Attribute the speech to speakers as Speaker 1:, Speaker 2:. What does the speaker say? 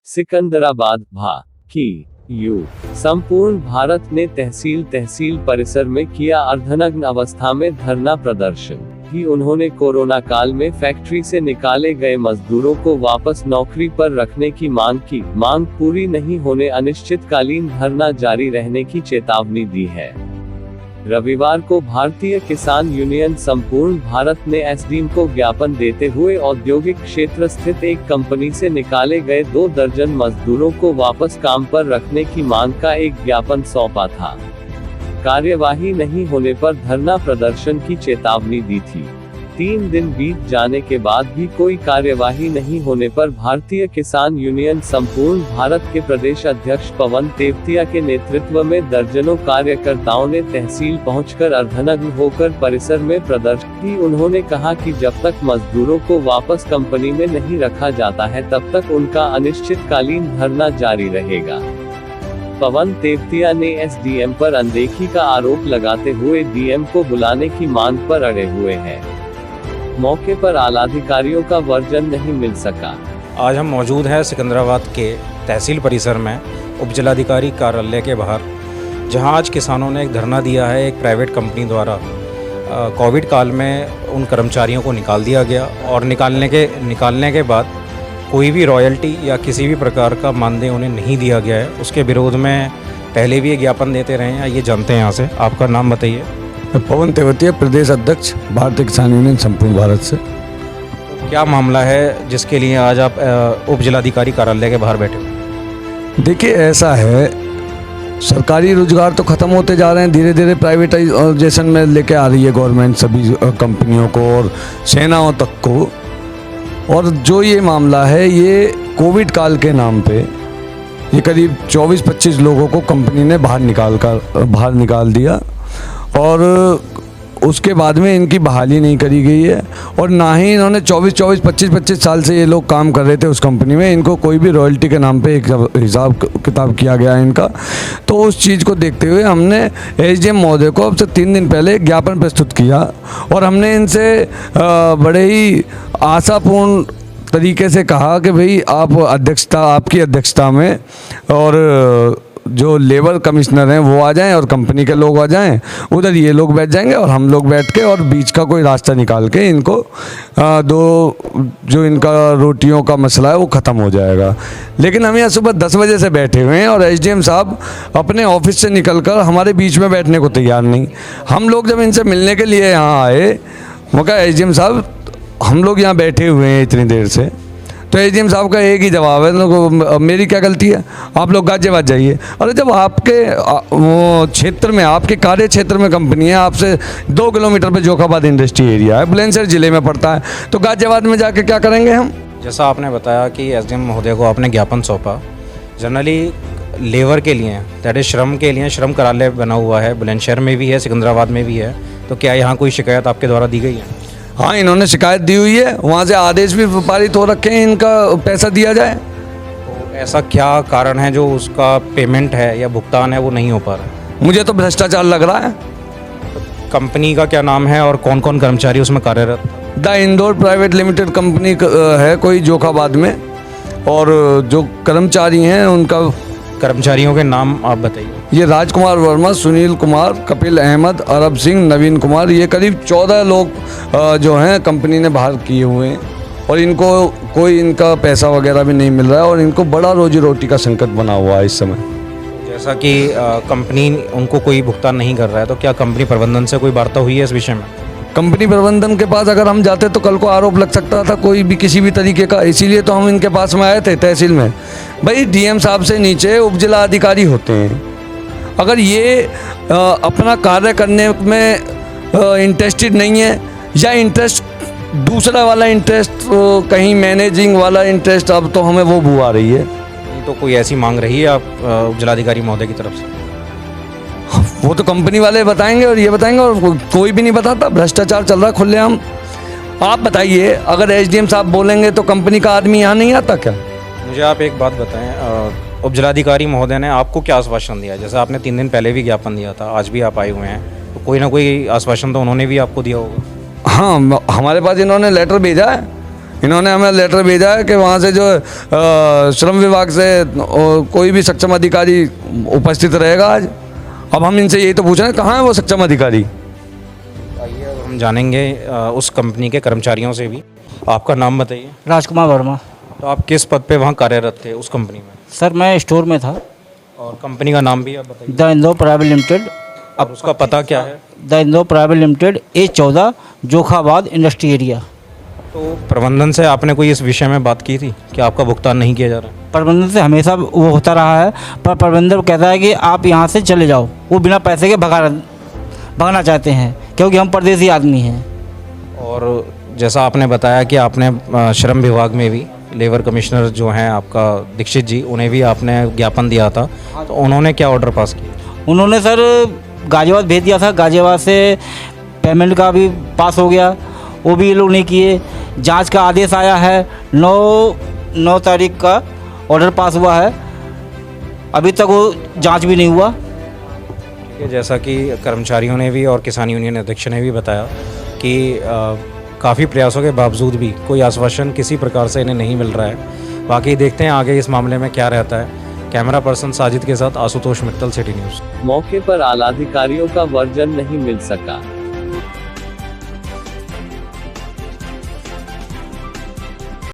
Speaker 1: सिकंदराबाद भा की यू संपूर्ण भारत ने तहसील परिसर में किया अर्धनग्न अवस्था में धरना प्रदर्शन। भी उन्होंने कोरोना काल में फैक्ट्री से निकाले गए मजदूरों को वापस नौकरी पर रखने की मांग की। मांग पूरी नहीं होने अनिश्चितकालीन धरना जारी रहने की चेतावनी दी है। रविवार को भारतीय किसान यूनियन संपूर्ण भारत ने एसडीएम को ज्ञापन देते हुए औद्योगिक क्षेत्र स्थित एक कंपनी से निकाले गए 2 दर्जन मजदूरों को वापस काम पर रखने की मांग का एक ज्ञापन सौंपा था। कार्यवाही नहीं होने पर धरना प्रदर्शन की चेतावनी दी थी। 3 दिन बीत जाने के बाद भी कोई कार्यवाही नहीं होने पर भारतीय किसान यूनियन संपूर्ण भारत के प्रदेश अध्यक्ष पवन तेवतिया के नेतृत्व में दर्जनों कार्यकर्ताओं ने तहसील पहुंचकर अर्धनग्न होकर परिसर में प्रदर्शन की। उन्होंने कहा कि जब तक मजदूरों को वापस कंपनी में नहीं रखा जाता है तब तक उनका अनिश्चितकालीन धरना जारी रहेगा। पवन तेवतिया ने एसडीएम पर अनदेखी का आरोप लगाते हुए डीएम को बुलाने की मांग पर अड़े हुए हैं। मौके पर आलाधिकारियों का वर्जन नहीं मिल सका।
Speaker 2: आज हम मौजूद हैं सिकंदराबाद के तहसील परिसर में उपजिलाधिकारी कार्यालय के बाहर, जहां आज किसानों ने एक धरना दिया है। एक प्राइवेट कंपनी द्वारा कोविड काल में उन कर्मचारियों को निकाल दिया गया और निकालने के बाद कोई भी रॉयल्टी या किसी भी प्रकार का मानदेय उन्हें नहीं दिया गया है। उसके विरोध में पहले भी ये ज्ञापन देते रहे हैं। ये जानते हैं यहाँ से, आपका नाम बताइए।
Speaker 3: पवन तेवतिया, प्रदेश अध्यक्ष भारतीय किसान यूनियन संपूर्ण भारत से।
Speaker 2: क्या मामला है जिसके लिए आज आप उप जिलाधिकारी कार्यालय के बाहर बैठे हो?
Speaker 3: देखिए, ऐसा है, सरकारी रोजगार तो ख़त्म होते जा रहे हैं, धीरे धीरे प्राइवेटाइजेशन में लेके आ रही है गवर्नमेंट सभी कंपनियों को और सेनाओं तक को। और जो ये मामला है, ये कोविड काल के नाम पे ये करीब 24-25 लोगों को कंपनी ने बाहर निकाल दिया और उसके बाद में इनकी बहाली नहीं करी गई है। और ना ही इन्होंने 25 साल से ये लोग काम कर रहे थे उस कंपनी में, इनको कोई भी रॉयल्टी के नाम पे एक हिसाब किताब किया गया है इनका। तो उस चीज़ को देखते हुए हमने एसडीएम महोदय को अब से 3 दिन पहले ज्ञापन प्रस्तुत किया और हमने इनसे बड़े ही आशापूर्ण तरीके से कहा कि भाई आपकी अध्यक्षता में और जो लेबर कमिश्नर हैं वो आ जाएं और कंपनी के लोग आ जाएं, उधर ये लोग बैठ जाएंगे और हम लोग बैठ के और बीच का कोई रास्ता निकाल के इनको जो इनका रोटियों का मसला है वो ख़त्म हो जाएगा। लेकिन हम यहाँ सुबह 10 बजे से बैठे हुए हैं और एसडीएम साहब अपने ऑफिस से निकलकर हमारे बीच में बैठने को तैयार नहीं। हम लोग जब इनसे मिलने के लिए यहाँ आए, वो कहा एसडीएम साहब हम लोग यहाँ बैठे हुए हैं इतनी देर से। तो एसडीएम साहब का एक ही जवाब है, मेरी क्या गलती है, आप लोग गाजियाबाद जाइए। अरे जब आपके वो क्षेत्र में, आपके कार्य क्षेत्र में कंपनी है, आपसे 2 किलोमीटर पे जोखाबाद इंडस्ट्री एरिया है, बुलंदशहर जिले में पड़ता है, तो गाजियाबाद में जाके क्या करेंगे हम?
Speaker 2: जैसा आपने बताया कि एसडीएम महोदय को आपने ज्ञापन सौंपा, जनरली लेबर के लिए, दैट इज श्रम के लिए श्रम कार्यालय बना हुआ है, बुलंदशहर में भी है, सिकंदराबाद में भी है। तो क्या यहाँ कोई शिकायत आपके द्वारा दी गई है?
Speaker 3: हाँ, इन्होंने शिकायत दी हुई है, वहाँ से आदेश भी पारित हो रखे हैं, इनका पैसा दिया जाए।
Speaker 2: तो ऐसा क्या कारण है जो उसका पेमेंट है या भुगतान है वो नहीं हो पा रहा है?
Speaker 3: मुझे तो भ्रष्टाचार लग रहा है।
Speaker 2: कंपनी का क्या नाम है और कौन कौन कर्मचारी उसमें कार्यरत?
Speaker 3: The Indore private limited company है कोई जोखाबाद में, और जो कर्मचारी हैं उनका,
Speaker 2: कर्मचारियों के नाम आप बताइए।
Speaker 3: ये राजकुमार वर्मा, सुनील कुमार, कपिल अहमद, अरब सिंह, नवीन कुमार, ये करीब 14 लोग जो हैं कंपनी ने बाहर किए हुए हैं और इनको कोई इनका पैसा वगैरह भी नहीं मिल रहा है और इनको बड़ा रोजी रोटी का संकट बना हुआ है इस समय।
Speaker 2: जैसा कि कंपनी उनको कोई भुगतान नहीं कर रहा है, तो क्या कंपनी प्रबंधन से कोई वार्ता हुई है इस विषय में?
Speaker 3: कंपनी प्रबंधन के पास अगर हम जाते तो कल को आरोप लग सकता था कोई भी किसी भी तरीके का, इसीलिए तो हम इनके पास में आए थे तहसील में। भाई डीएम साहब से नीचे उपजिला अधिकारी होते हैं, अगर ये अपना कार्य करने में इंटरेस्टेड नहीं है या इंटरेस्ट दूसरा वाला इंटरेस्ट, कहीं मैनेजिंग वाला इंटरेस्ट, अब तो हमें वो बू आ रही है।
Speaker 2: तो कोई ऐसी मांग रही है आप उपजिलाधिकारी महोदय की तरफ से?
Speaker 3: वो तो कंपनी वाले बताएंगे और ये बताएंगे, और कोई भी नहीं बताता। भ्रष्टाचार चल रहा खुलेआम। आप बताइए, अगर एसडीएम साहब बोलेंगे तो कंपनी का आदमी यहाँ नहीं आता क्या?
Speaker 2: मुझे आप एक बात बताएं, उपजिलाधिकारी महोदय ने आपको क्या आश्वासन दिया? जैसे आपने 3 दिन पहले भी ज्ञापन दिया था, आज भी आप आए हुए हैं, तो कोई ना कोई आश्वासन तो उन्होंने भी आपको दिया होगा।
Speaker 3: हाँ, हमारे पास इन्होंने लेटर भेजा है इन्होंने हमें लेटर भेजा है कि वहाँ से जो श्रम विभाग से कोई भी सक्षम अधिकारी उपस्थित रहेगा आज। अब हम इनसे यही तो पूछ रहे हैं, कहाँ है वो सक्षम अधिकारी?
Speaker 2: आइए अब हम जानेंगे उस कंपनी के कर्मचारियों से भी। आपका नाम बताइए।
Speaker 4: राजकुमार वर्मा।
Speaker 2: तो आप किस पद पे वहाँ कार्यरत थे उस कंपनी में?
Speaker 4: सर मैं स्टोर में था।
Speaker 2: और कंपनी का नाम भी आप बताइए।
Speaker 4: The Indore private limited.
Speaker 2: अब उसका पता क्या है?
Speaker 4: The Indore private limited A14 Jokhabad industry area.
Speaker 2: तो प्रबंधन से आपने कोई इस विषय में बात की थी कि आपका भुगतान नहीं किया जा रहा?
Speaker 4: प्रबंधन से हमेशा वो होता रहा है, पर प्रबंधन कहता है कि आप यहाँ से चले जाओ। वो बिना पैसे के भगाना चाहते हैं क्योंकि हम परदेसी आदमी हैं।
Speaker 2: और जैसा आपने बताया कि आपने श्रम विभाग में भी लेबर कमिश्नर जो हैं आपका दीक्षित जी, उन्हें भी आपने ज्ञापन दिया था, तो उन्होंने क्या ऑर्डर पास किया?
Speaker 4: उन्होंने सर गाजियाबाद भेज दिया था, गाजियाबाद से पेमेंट का भी पास हो गया, वो भी ये लोग नहीं किए। जांच का आदेश आया है, 9 तारीख का ऑर्डर पास हुआ है, अभी तक वो जांच भी नहीं हुआ।
Speaker 2: ठीक है, जैसा कि कर्मचारियों ने भी और किसान यूनियन अध्यक्ष ने भी बताया कि काफ़ी प्रयासों के बावजूद भी कोई आश्वासन किसी प्रकार से इन्हें नहीं मिल रहा है। बाकी देखते हैं आगे इस मामले में क्या रहता है। कैमरा पर्सन साजिद के साथ आशुतोष मित्तल, सिटी न्यूज़।
Speaker 1: मौके पर आलाधिकारियों का वर्जन नहीं मिल सका।